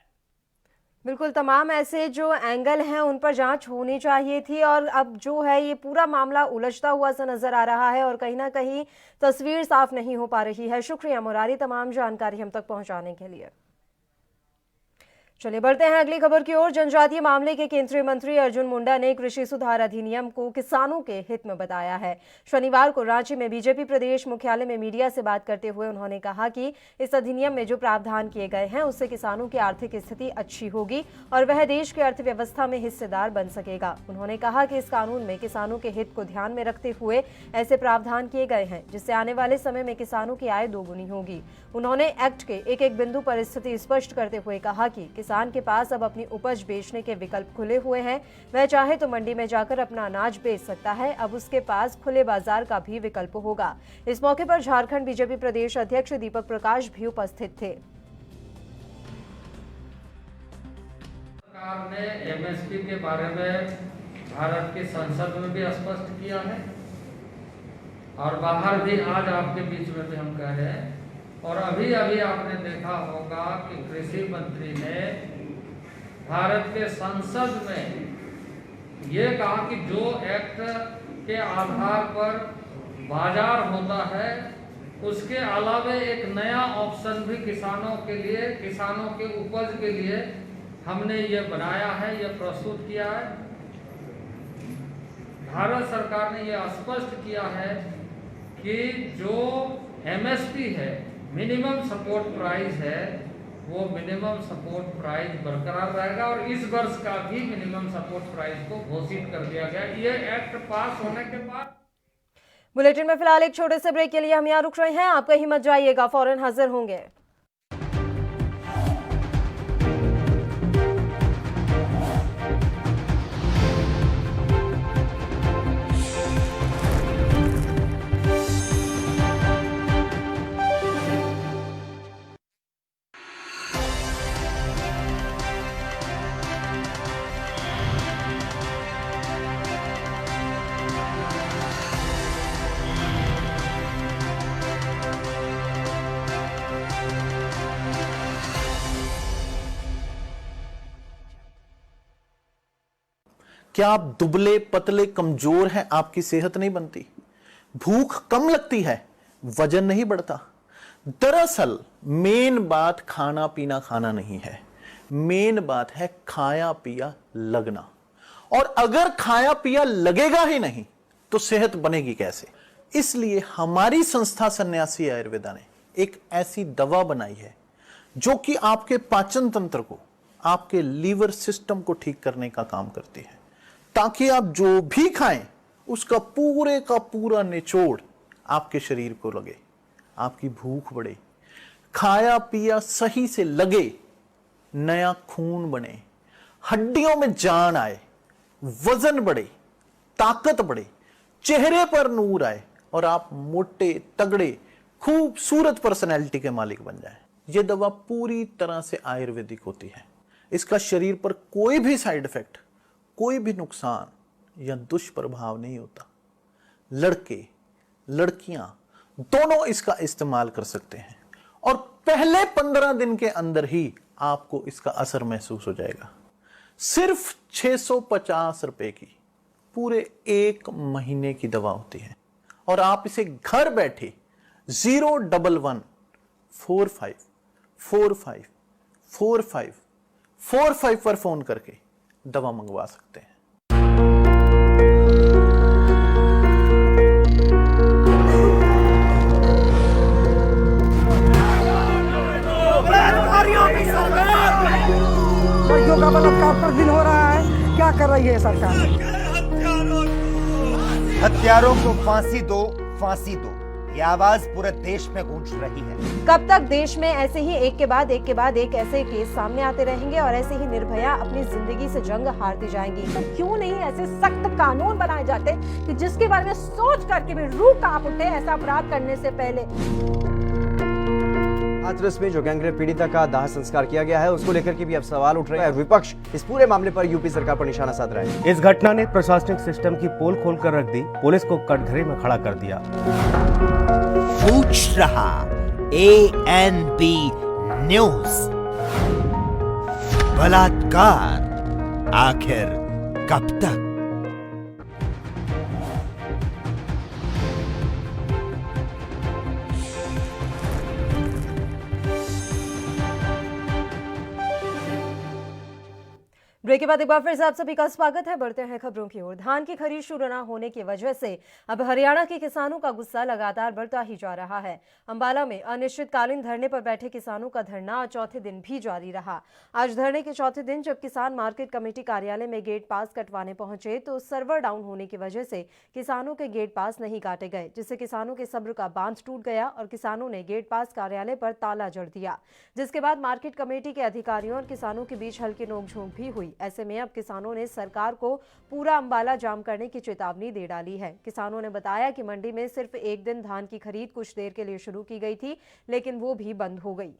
बिल्कुल, तमाम ऐसे जो एंगल हैं उन पर जांच होनी चाहिए थी और अब जो है ये पूरा मामला उलझता हुआ सा नजर आ रहा है और कहीं ना कहीं तस्वीर साफ नहीं हो पा रही है। शुक्रिया मुरारी तमाम जानकारी हम तक पहुंचाने के लिए। चलिए बढ़ते हैं अगली खबर की ओर। जनजातीय मामले के केंद्रीय मंत्री अर्जुन मुंडा ने कृषि सुधार अधिनियम को किसानों के हित में बताया है। शनिवार को रांची में बीजेपी प्रदेश मुख्यालय में मीडिया से बात करते हुए उन्होंने कहा कि इस अधिनियम में जो प्रावधान किए गए हैं उससे किसानों की आर्थिक स्थिति अच्छी होगी और वह देश की अर्थव्यवस्था में हिस्सेदार बन सकेगा। उन्होंने कहा कि इस कानून में किसानों के हित को ध्यान में रखते हुए ऐसे प्रावधान किए गए हैं जिससे आने वाले समय में किसानों की आय दोगुनी होगी। उन्होंने एक्ट के एक एक बिंदु पर स्थिति स्पष्ट करते हुए कहा कि किसान के पास अब अपनी उपज बेचने के विकल्प खुले हुए हैं। वह चाहे तो मंडी में जाकर अपना अनाज बेच सकता है। अब उसके पास खुले बाजार का भी विकल्प होगा। इस मौके पर झारखंड बीजेपी प्रदेश अध्यक्ष दीपक प्रकाश भी उपस्थित थे। सरकार ने एमएसपी के बारे में भारत की संसद में भी स्पष्ट किया है और बाहर भी आज आपके बीच में भी हम कह रहे हैं। और अभी अभी आपने देखा होगा कि कृषि मंत्री ने भारत के संसद में ये कहा कि जो एक्ट के आधार पर बाजार होता है उसके अलावा एक नया ऑप्शन भी किसानों के लिए, किसानों के उपज के लिए हमने ये बनाया है, ये प्रस्तुत किया है। भारत सरकार ने ये स्पष्ट किया है कि जो एमएसपी है, मिनिमम सपोर्ट प्राइस है, वो मिनिमम सपोर्ट प्राइस बरकरार रहेगा और इस वर्ष का भी मिनिमम सपोर्ट प्राइस को घोषित कर दिया गया। ये एक्ट पास होने के बाद बुलेटिन में फिलहाल एक छोटे से ब्रेक के लिए हम यहाँ रुक रहे हैं। आप कहीं मत जाइएगा, फौरन हाजिर होंगे। क्या आप दुबले पतले कमजोर हैं, आपकी सेहत नहीं बनती, भूख कम लगती है, वजन नहीं बढ़ता? दरअसल मेन बात खाना पीना खाना नहीं है, मेन बात है खाया पिया लगना। और अगर खाया पिया लगेगा ही नहीं तो सेहत बनेगी कैसे? इसलिए हमारी संस्था सन्यासी आयुर्वेदा ने एक ऐसी दवा बनाई है जो कि आपके पाचन तंत्र को, आपके लीवर सिस्टम को ठीक करने का काम करती है, ताकि आप जो भी खाएं उसका पूरे का पूरा निचोड़ आपके शरीर को लगे, आपकी भूख बढ़े, खाया पिया सही से लगे, नया खून बने, हड्डियों में जान आए, वजन बढ़े, ताकत बढ़े, चेहरे पर नूर आए और आप मोटे तगड़े खूबसूरत पर्सनैलिटी के मालिक बन जाएं। यह दवा पूरी तरह से आयुर्वेदिक होती है। इसका शरीर पर कोई भी साइड इफेक्ट, कोई भी नुकसान या दुष्प्रभाव नहीं होता। लड़के लड़कियां दोनों इसका इस्तेमाल कर सकते हैं और पहले 15 दिन के अंदर ही आपको इसका असर महसूस हो जाएगा। सिर्फ 650 रुपए की पूरे 1 महीने की दवा होती है और आप इसे घर बैठे 01145454545 पर फोन करके दवा मंगवा सकते हैं। लड़कियों का बलात्कार प्रतिदिन हो रहा है, क्या कर रही है सरकार? हत्यारों को फांसी दो, फांसी दो, ये आवाज पूरे देश में गूंज रही है। कब तक देश में ऐसे ही एक के बाद एक ऐसे केस सामने आते रहेंगे और ऐसे ही निर्भया अपनी जिंदगी से जंग हारती जाएंगी? तो क्यों नहीं ऐसे सख्त कानून बनाए जाते कि जिसके बारे में सोच करके भी रूह कांप उठे ऐसा अपराध करने से पहले? हाथरस में जो गैंगरेप पीड़िता का दाह संस्कार किया गया है, उसको लेकर के भी अब सवाल उठ रहे हैं। विपक्ष इस पूरे मामले पर यूपी सरकार पर निशाना साध रहा है। इस घटना ने प्रशासनिक सिस्टम की पोल खोलकर रख दी, पुलिस को कटघरे में खड़ा कर दिया। पूछ रहा ANB न्यूज, बलात्कार आखिर कब तक? ब्रेक के बाद एक बार फिर से आप सभी का स्वागत है। बढ़ते हैं खबरों की ओर। धान की खरीद शुरू न होने की वजह से अब हरियाणा के किसानों का गुस्सा लगातार बढ़ता ही जा रहा है। अंबाला में अनिश्चितकालीन धरने पर बैठे किसानों का धरना चौथे दिन भी जारी रहा। आज धरने के चौथे दिन जब किसान मार्केट कमेटी कार्यालय में गेट पास कटवाने पहुंचे तो सर्वर डाउन होने की वजह से किसानों के गेट पास नहीं काटे गए, जिससे किसानों के सब्र का बांध टूट गया और किसानों ने गेट पास कार्यालय पर ताला जड़ दिया, जिसके बाद मार्केट कमेटी के अधिकारियों और किसानों के बीच हल्की नोकझोंक भी हुई। ऐसे में अब किसानों ने सरकार को पूरा अंबाला जाम करने की चेतावनी दे डाली है। किसानों ने बताया कि मंडी में सिर्फ एक दिन धान की खरीद कुछ देर के लिए शुरू की गई थी, लेकिन वो भी बंद हो गई।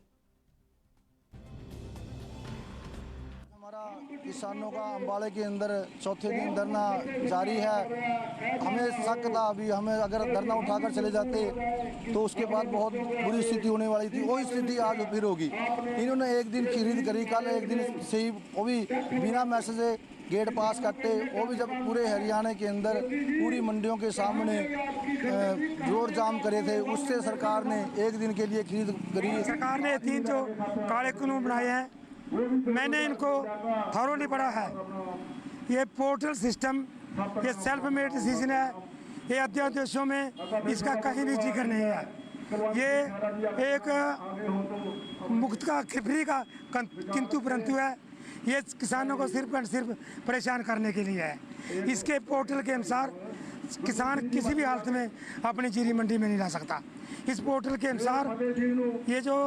किसानों का अंबाले के अंदर चौथे दिन धरना जारी है। हमें शक था अभी हमें अगर धरना उठाकर चले जाते तो उसके बाद बहुत बुरी स्थिति होने वाली थी। वही स्थिति आज फिर होगी। इन्होंने एक दिन खरीद करी, कल एक दिन से ही वो भी बिना मैसेज गेट पास करते, वो भी जब पूरे हरियाणा के अंदर पूरी मंडियों के सामने रोड जाम करे थे, उससे सरकार ने एक दिन के लिए खरीद करी। सरकार ने 3 जो काले कानून बनाए हैं, मैंने इनको थॉरोली पढ़ा है। ये पोर्टल सिस्टम, ये सेल्फ मेड डिसीजन है, ये अध्यादेशों में इसका कहीं भी जिक्र नहीं है। ये एक मुक्त का खिफरी का किंतु परंतु है। ये किसानों को सिर्फ और सिर्फ परेशान करने के लिए है। इसके पोर्टल के अनुसार किसान किसी भी हालत में अपनी जीरी मंडी में नहीं ला सकता। इस पोर्टल के अनुसार ये जो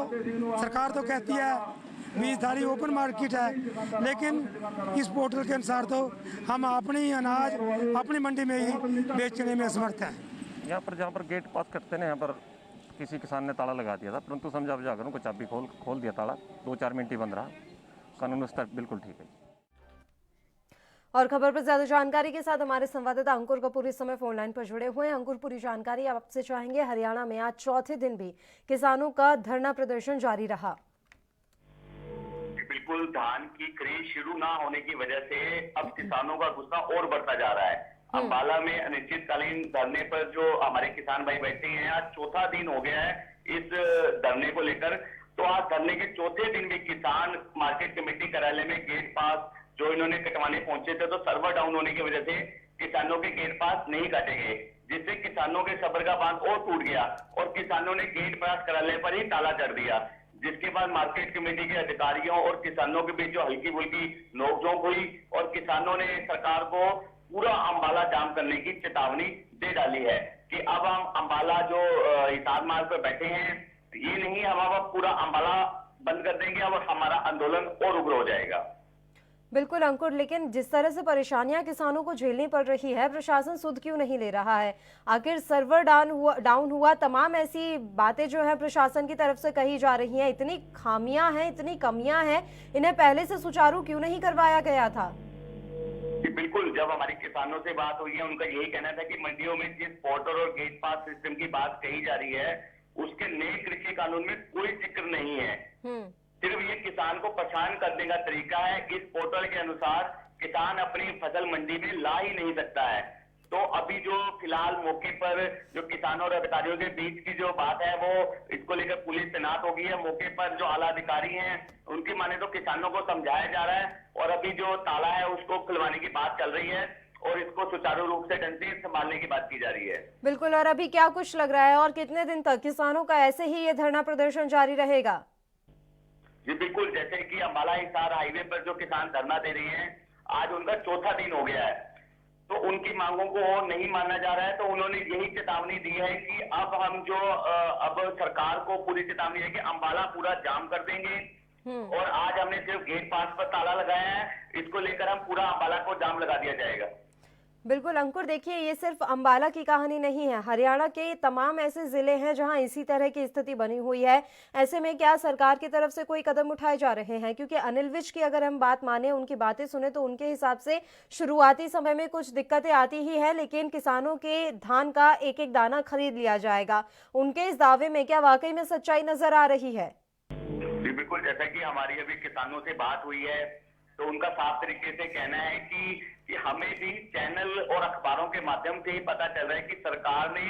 सरकार तो कहती है बीजधारी ओपन मार्केट है, लेकिन इस पोर्टल के अनुसार तो हम अपनी अनाज अपनी मंडी में ही बेचने में असमर्थ हैं। यहाँ पर जहाँ पर गेट पास करते हैं, यहाँ पर किसी किसान ने ताला लगा दिया था, परंतु समझा बुझाकर उनको चाबी खोल दिया ताला। 2-4 मिनट ही बंद रहा। कानून व्यवस्था बिल्कुल ठीक है। और खबर पर ज्यादा जानकारी के साथ हमारे संवाददाता अंकुर कपूर इस समय फोन लाइन पर जुड़े हुए हैं। अंकुर, पूरी जानकारी आपसे चाहेंगे। हरियाणा में आज चौथे दिन भी किसानों का धरना प्रदर्शन जारी रहा। बिल्कुल, धान की खरीद शुरू ना होने की वजह से अब किसानों का गुस्सा और बढ़ता जा रहा है। अंबाला में अनिश्चितकालीन धरने पर जो हमारे किसान भाई बैठे हैं, आज चौथा दिन हो गया है इस धरने को लेकर। तो आज धरने के चौथे दिन भी किसान मार्केट कमेटी कार्यालय में गेट पास जो इन्होंने कटवाने पहुंचे थे, तो सर्वर डाउन होने की वजह से किसानों के गेट पास नहीं काटे गए, जिससे किसानों के सब्र का बांध और टूट गया और किसानों ने गेट पास कार्यालय पर ही ताला जड़ दिया, जिसके बाद मार्केट कमेटी के अधिकारियों और किसानों के बीच जो हल्की फुल्की नोकझोंक हुई और किसानों ने सरकार को पूरा अंबाला जाम करने की चेतावनी दे डाली है कि अब हम अंबाला जो हिसार मार्ग पर बैठे हैं, ये नहीं हम अब पूरा अंबाला बंद कर देंगे और हमारा आंदोलन और उग्र हो जाएगा। बिल्कुल अंकुर, लेकिन जिस तरह से परेशानियां किसानों को झेलनी पड़ रही है, प्रशासन सुध क्यों नहीं ले रहा है? आखिर सर्वर डाउन हुआ, तमाम ऐसी बातें जो है प्रशासन की तरफ से कही जा रही हैं, इतनी खामियां हैं, इतनी कमियां हैं, इन्हें पहले से सुचारू क्यों नहीं करवाया गया था? बिल्कुल, जब हमारे किसानों से बात हुई है, उनका यही कहना था कि मंडियों में जिस पोर्टल और गेट पास सिस्टम की बात कही जा रही है, उसके नए कृषि कानून में कोई जिक्र नहीं है। सिर्फ ये किसान को परेशान करने का तरीका है। इस पोर्टल के अनुसार किसान अपनी फसल मंडी में ला ही नहीं सकता है। तो अभी जो फिलहाल मौके पर जो किसानों और अधिकारियों के बीच की जो बात है, वो इसको लेकर पुलिस तैनात हो गई है। मौके पर जो आला अधिकारी हैं, उनकी माने तो किसानों को समझाया जा रहा है और अभी जो ताला है उसको खुलवाने की बात चल रही है और इसको सुचारू रूप से ढंग से संभालने की बात की जा रही है। बिल्कुल, और अभी क्या कुछ लग रहा है और कितने दिन तक किसानों का ऐसे ही ये धरना प्रदर्शन जारी रहेगा? जी बिल्कुल, जैसे कि अंबाला हिसार हाईवे पर जो किसान धरना दे रहे हैं, आज उनका चौथा दिन हो गया है, तो उनकी मांगों को नहीं माना जा रहा है। तो उन्होंने यही चेतावनी दी है कि अब हम जो अब सरकार को पूरी चेतावनी है कि अंबाला पूरा जाम कर देंगे और आज हमने सिर्फ गेट पास पर ताला लगाया है, इसको लेकर हम पूरा अंबाला को जाम लगा दिया जाएगा। बिल्कुल अंकुर, देखिए ये सिर्फ अंबाला की कहानी नहीं है, हरियाणा के तमाम ऐसे जिले हैं जहां इसी तरह की स्थिति बनी हुई है। ऐसे में क्या सरकार की तरफ से कोई कदम उठाए जा रहे हैं? क्योंकि अनिल विज की अगर हम बात माने, उनकी बातें सुने, तो उनके हिसाब से शुरुआती समय में कुछ दिक्कतें आती ही है, लेकिन किसानों के धान का एक एक दाना खरीद लिया जाएगा। उनके इस दावे में क्या वाकई में सच्चाई नजर आ रही है? जी बिल्कुल, जैसा कि हमारी अभी किसानों से बात हुई है, तो उनका साफ तरीके से कहना है कि हमें भी चैनल और अखबारों के माध्यम से ही पता चल रहा है कि सरकार ने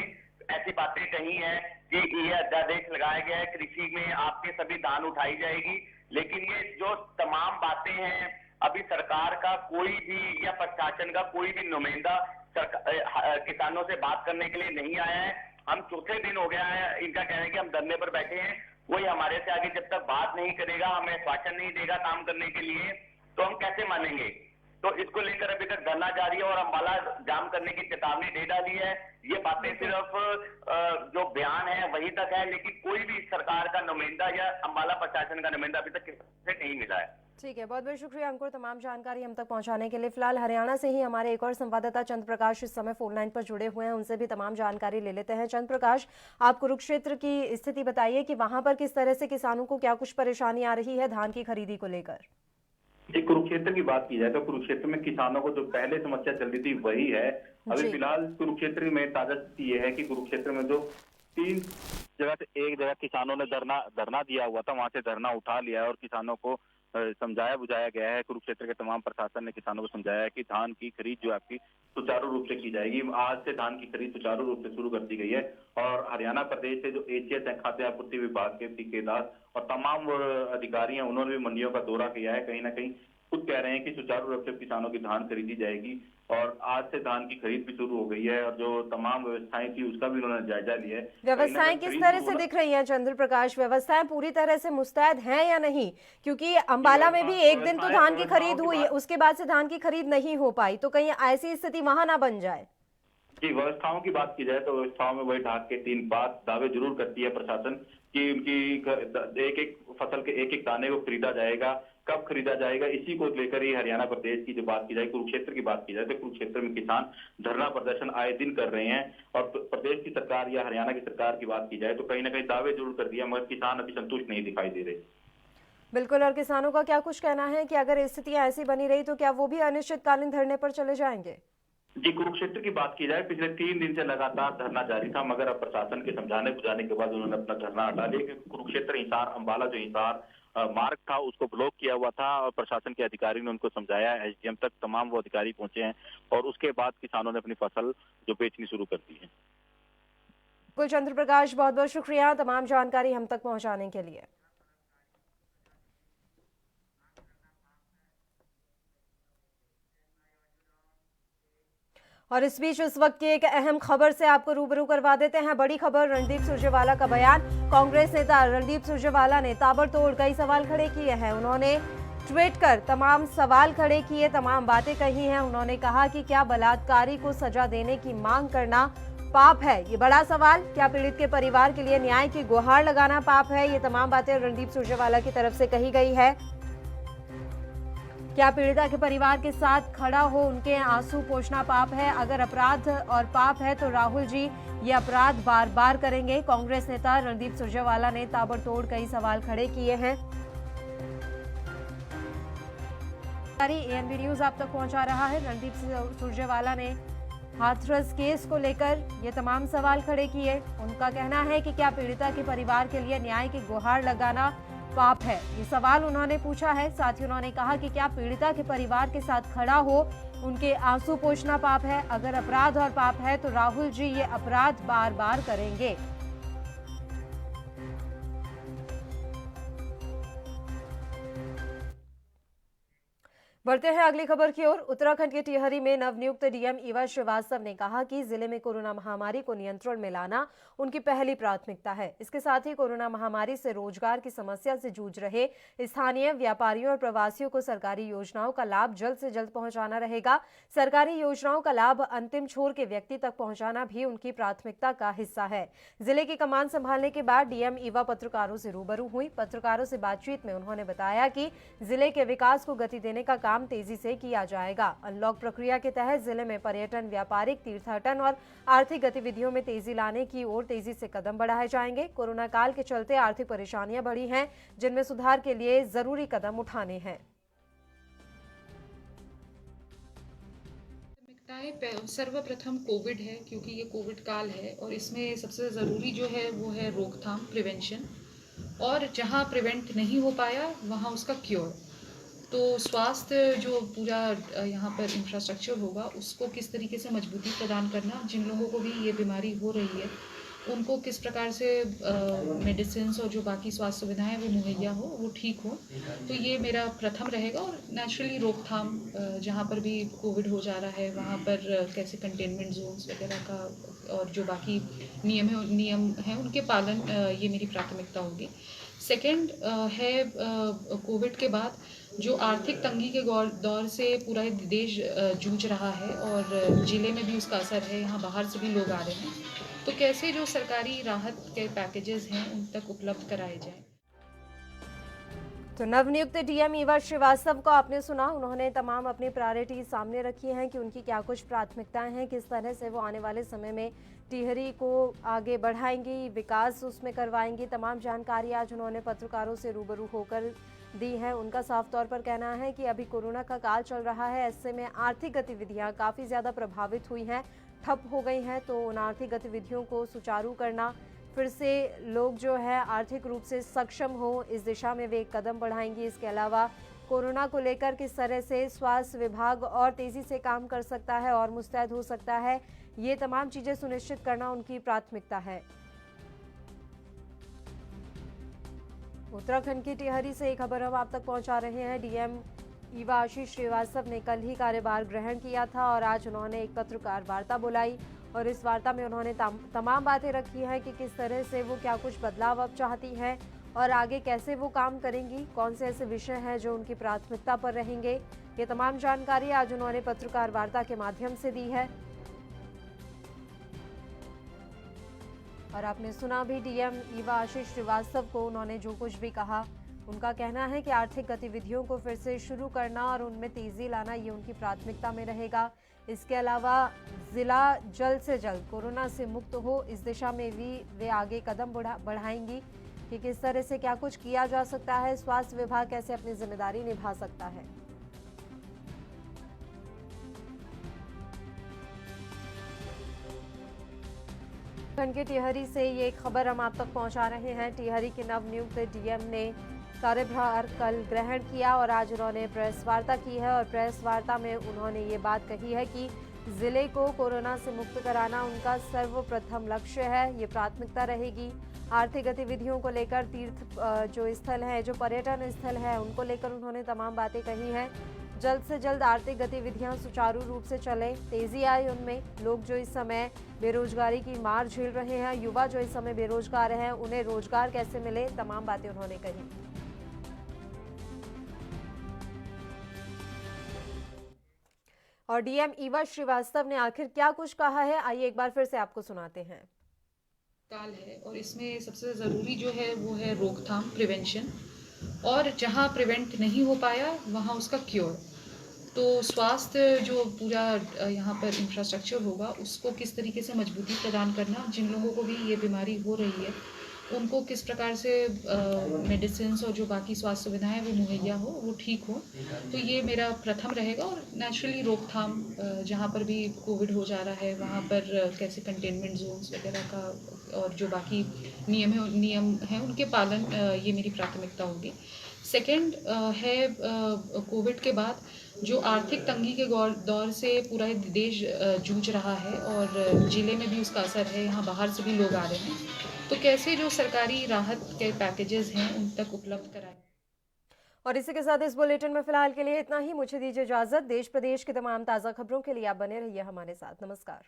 ऐसी बातें कही है कि ये अध्यादेश लगाया गया है, कृषि में आपके सभी दान उठाई जाएगी, लेकिन ये जो तमाम बातें हैं अभी सरकार का कोई भी या प्रशासन का कोई भी नुमाइंदा किसानों से बात करने के लिए नहीं आया है। हम चौथे दिन हो गया है, इनका कहना है कि हम धरने पर बैठे हैं, कोई हमारे से आगे जब तक बात नहीं करेगा, हमें आश्वासन नहीं देगा काम करने के लिए, तो हम कैसे मानेंगे। तो इसको लेकर अभी तक धरना जारी है और अम्बाला जाम करने की चेतावनी दे डाली है। ये बातें सिर्फ जो बयान है वही तक है, लेकिन कोई भी सरकार का नुमाइंदा या अम्बाला प्रशासन का नुमाइंदा अभी तक किसी से नहीं मिला है। ठीक है, बहुत बहुत शुक्रिया अंकुर तमाम जानकारी हम तक पहुंचाने के लिए। फिलहाल हरियाणा से ही हमारे एक और संवाददाता चंद्र प्रकाश इस समय फोन लाइन पर जुड़े हुए हैं, उनसे भी तमाम जानकारी ले लेते हैं। चंद्र प्रकाश, आप कुरुक्षेत्र की स्थिति बताइए कि वहां पर किस तरह से किसानों को क्या कुछ परेशानी आ रही है धान की खरीदी को लेकर। जी, कुरुक्षेत्र की बात की जाए तो कुरुक्षेत्र में किसानों को जो पहले समस्या चल रही थी वही है। अभी फिलहाल कुरुक्षेत्र में ताजा स्थिति ये है कि कुरुक्षेत्र में जो 3 जगह से एक जगह किसानों ने धरना दिया हुआ था, वहां से धरना उठा लिया है और किसानों को समझाया बुझाया गया है। कुरुक्षेत्र के तमाम प्रशासन ने किसानों को समझाया है कि धान की खरीद जो आपकी सुचारू रूप से की जाएगी। आज से धान की खरीद सुचारू रूप से शुरू कर दी गई है और हरियाणा प्रदेश से जो एसीएस है, खाद्य आपूर्ति विभाग के ठेकेदार और तमाम अधिकारी हैं, उन्होंने भी मंडियों का दौरा किया है। कहीं ना कहीं खुद कह रहे हैं कि सुचारू रूप से किसानों की धान खरीदी जाएगी और आज से धान की खरीद भी शुरू हो गई है और जो तमाम व्यवस्थाएं थी उसका भी उन्होंने जायजा लिया है। व्यवस्थाएं किस तरह से दिख रही हैं चंद्र प्रकाश? व्यवस्थाएं पूरी तरह से मुस्तैद हैं या नहीं? क्योंकि अंबाला में भी एक दिन तो धान की खरीद हुई, उसके बाद से धान की खरीद नहीं हो पाई, तो कहीं ऐसी स्थिति वहां ना बन जाए। जी, व्यवस्थाओं की बात की जाए तो व्यवस्थाओं में वही ढाक के 3 बात दावे जरूर करती है प्रशासन कि उनकी एक एक फसल के एक एक दाने को खरीदा जाएगा, कब खरीदा जाएगा, इसी को लेकर ही हरियाणा प्रदेश की जो बात की जाए, कुरुक्षेत्र की बात की जाए तो कुरुक्षेत्र में किसान धरना प्रदर्शन आए दिन कर रहे हैं और प्रदेश की सरकार या हरियाणा की सरकार की बात की जाए तो कहीं ना कहीं दावे जरूर कर दिया, मगर किसान अभी संतुष्ट नहीं दिखाई दे रहे। बिल्कुल, और किसानों का क्या कुछ कहना है कि अगर स्थितियां ऐसी बनी रही तो क्या वो भी अनिश्चितकालीन धरने पर चले जाएंगे? जी, कुरुक्षेत्र की बात की जाए पिछले 3 दिन से लगातार धरना जारी था, मगर अब प्रशासन के समझाने बुझाने के बाद उन्होंने अपना धरना हटा लिया कि कुरुक्षेत्र हिसार अम्बाला जो हिसार मार्ग था उसको ब्लॉक किया हुआ था और प्रशासन के अधिकारी ने उनको समझाया। एसडीएम तक तमाम वो अधिकारी पहुंचे हैं और उसके बाद किसानों ने अपनी फसल जो बेचनी शुरू कर दी है। कुल चंद्र प्रकाश, बहुत बहुत शुक्रिया तमाम जानकारी हम तक पहुंचाने के लिए। और इस बीच इस वक्त की एक अहम खबर से आपको रूबरू करवा देते हैं। बड़ी खबर, रणदीप सुरजेवाला का बयान। कांग्रेस नेता रणदीप सुरजेवाला ने ताबड़तोड़ कई सवाल खड़े किए हैं। उन्होंने ट्वीट कर तमाम सवाल खड़े किए, तमाम बातें कही हैं। उन्होंने कहा कि क्या बलात्कारी को सजा देने की मांग करना पाप है? ये बड़ा सवाल। क्या पीड़ित के परिवार के लिए न्याय की गुहार लगाना पाप है? ये तमाम बातें रणदीप सुरजेवाला की तरफ से कही गई है। क्या पीड़िता के परिवार के साथ खड़ा हो उनके आंसू पोंछना पाप है? अगर अपराध और पाप है तो राहुल जी ये अपराध बार बार करेंगे। कांग्रेस नेता रणदीप सुरजेवाला ने ताबड़तोड़ कई सवाल खड़े किए हैं। एएनबी न्यूज आप तक पहुंचा रहा है। रणदीप सुरजेवाला ने हाथरस केस को लेकर ये तमाम सवाल खड़े किए। उनका कहना है कि क्या पीड़िता के परिवार के लिए न्याय की गुहार लगाना पाप है? ये सवाल उन्होंने पूछा है। साथ ही उन्होंने कहा कि क्या पीड़िता के परिवार के साथ खड़ा हो उनके आंसू पोंछना पाप है? अगर अपराध और पाप है तो राहुल जी ये अपराध बार बार करेंगे। बढ़ते हैं अगली खबर की ओर। उत्तराखंड के टिहरी में नवनियुक्त डीएम ईवा श्रीवास्तव ने कहा कि जिले में कोरोना महामारी को नियंत्रण में लाना उनकी पहली प्राथमिकता है। इसके साथ ही कोरोना महामारी से रोजगार की समस्या से जूझ रहे स्थानीय व्यापारियों और प्रवासियों को सरकारी योजनाओं का लाभ जल्द से जल्द पहुंचाना रहेगा। सरकारी योजनाओं का लाभ अंतिम छोर के व्यक्ति तक पहुंचाना भी उनकी प्राथमिकता का हिस्सा है। जिले की कमान संभालने के बाद डीएम ईवा पत्रकारों से रूबरू हुई। पत्रकारों से बातचीत में उन्होंने बताया कि जिले के विकास को गति देने का काम तेजी से किया जाएगा। अनलॉक प्रक्रिया के तहत जिले में पर्यटन, व्यापारिक, तीर्थाटन और आर्थिक गतिविधियों में तेजी लाने की ओर तेजी से कदम बढ़ाए जाएंगे। कोरोना काल के चलते आर्थिक परेशानियां बढ़ी हैं, जिनमें सुधार के लिए जरूरी कदम उठाने हैं। सर्वप्रथम कोविड है, क्योंकि ये कोविड काल है और इसमें सबसे ज़रूरी जो है वो है रोकथाम, प्रिवेंशन, और जहाँ प्रिवेंट नहीं हो पाया वहाँ उसका क्योर। तो स्वास्थ्य जो पूरा यहाँ पर इंफ्रास्ट्रक्चर होगा उसको किस तरीके से मजबूती प्रदान करना, जिन लोगों को भी ये बीमारी हो रही है उनको किस प्रकार से मेडिसिन और जो बाकी स्वास्थ्य सुविधाएं वो मुहैया हो, वो ठीक हो। तो ये मेरा प्रथम रहेगा। और नेचुरली रोकथाम, जहाँ पर भी कोविड हो जा रहा है वहाँ पर कैसे कंटेनमेंट जोन्स वगैरह का और जो बाकी नियम हैं उनके पालन, ये मेरी प्राथमिकता होगी। सेकंड है कोविड के बाद जो आर्थिक तंगी के दौर से पूरा देश जूझ रहा है और जिले में भी उसका असर है, यहाँ बाहर से भी लोग आ रहे हैं, तो कैसे जो सरकारी राहत के पैकेजेस हैं उन तक उपलब्ध कराए जाएं। तो नवनियुक्त डीएम ईवा श्रीवास्तव को आपने सुना। उन्होंने तमाम अपनी प्रायोरिटी सामने रखी हैं कि उनकी क्या कुछ प्राथमिकताएं हैं, किस तरह से वो आने वाले समय में टिहरी को आगे बढ़ाएंगी, विकास उसमें करवाएंगी। तमाम जानकारी आज उन्होंने पत्रकारों से रूबरू होकर दी है। उनका साफ तौर पर कहना है कि अभी कोरोना का काल चल रहा है, ऐसे में आर्थिक गतिविधियां काफ़ी ज़्यादा प्रभावित हुई हैं, ठप हो गई हैं। तो उन आर्थिक गतिविधियों को सुचारू करना, फिर से लोग जो है आर्थिक रूप से सक्षम हो, इस दिशा में वे एक कदम बढ़ाएंगी। इसके अलावा कोरोना को लेकर किस तरह से स्वास्थ्य विभाग और तेज़ी से काम कर सकता है और मुस्तैद हो सकता है, ये तमाम चीज़ें सुनिश्चित करना उनकी प्राथमिकता है। उत्तराखंड की टिहरी से एक खबर हम आप तक पहुंचा रहे हैं। डीएम ईवा आशीष श्रीवास्तव ने कल ही कार्यभार ग्रहण किया था और आज उन्होंने एक पत्रकार वार्ता बुलाई और इस वार्ता में उन्होंने तमाम बातें रखी हैं कि किस तरह से वो क्या कुछ बदलाव अब चाहती हैं और आगे कैसे वो काम करेंगी, कौन से ऐसे विषय हैं जो उनकी प्राथमिकता पर रहेंगे। ये तमाम जानकारी आज उन्होंने पत्रकार वार्ता के माध्यम से दी है। और आपने सुना भी डीएम ईवा आशीष श्रीवास्तव को, उन्होंने जो कुछ भी कहा। उनका कहना है कि आर्थिक गतिविधियों को फिर से शुरू करना और उनमें तेजी लाना ये उनकी प्राथमिकता में रहेगा। इसके अलावा जिला जल्द से जल्द कोरोना से मुक्त हो, इस दिशा में भी वे आगे कदम बढ़ाएंगी कि किस तरह से क्या कुछ किया जा सकता है, स्वास्थ्य विभाग कैसे अपनी जिम्मेदारी निभा सकता है। उत्तराखंड के टिहरी से ये एक खबर हम आप तक पहुंचा रहे हैं। टिहरी के नवनियुक्त डीएम ने कार्यभार कल ग्रहण किया और आज उन्होंने प्रेस वार्ता की है और प्रेस वार्ता में उन्होंने ये बात कही है कि जिले को कोरोना से मुक्त कराना उनका सर्वप्रथम लक्ष्य है, ये प्राथमिकता रहेगी। आर्थिक गतिविधियों को लेकर तीर्थ जो स्थल है, जो पर्यटन स्थल है, उनको लेकर उन्होंने तमाम बातें कही हैं। जल्द से जल्द आर्थिक गतिविधियां सुचारू रूप से चलें, तेजी आए उनमें। लोग जो इस समय बेरोजगारी की मार झेल रहे हैं, युवा जो इस समय बेरोजगार हैं, उन्हें रोजगार कैसे मिले, तमाम बातें उन्होंने कही। और डीएम ईवा श्रीवास्तव ने आखिर क्या कुछ कहा है, आइए एक बार फिर से आपको सुनाते हैं। काल है और इसमें सबसे ज़रूरी जो है वो है रोकथाम, प्रिवेंशन, और जहाँ प्रिवेंट नहीं हो पाया वहाँ उसका क्योर। तो स्वास्थ्य जो पूरा यहाँ पर इंफ्रास्ट्रक्चर होगा उसको किस तरीके से मजबूती प्रदान करना, जिन लोगों को भी ये बीमारी हो रही है उनको किस प्रकार से मेडिसिन और जो बाकी स्वास्थ्य सुविधाएं वो मुहैया हो, वो ठीक हो। तो ये मेरा प्रथम रहेगा। और नेचुरली रोकथाम, जहाँ पर भी कोविड हो जा रहा है वहाँ पर कैसे कंटेनमेंट जोन्स वगैरह का और जो बाकी नियम हैं उनके पालन, ये मेरी प्राथमिकता होगी। सेकंड है कोविड के बाद जो आर्थिक तंगी के दौर से पूरा देश जूझ रहा है और जिले में भी उसका असर है, यहाँ बाहर से भी लोग आ रहे हैं, तो कैसे जो सरकारी राहत के पैकेजेस हैं उन तक उपलब्ध कराएं। और इसी के साथ इस बुलेटिन में फिलहाल के लिए इतना ही। मुझे दीजिए इजाजत। देश प्रदेश की तमाम ताज़ा खबरों के लिए आप बने रहिए हमारे साथ। नमस्कार।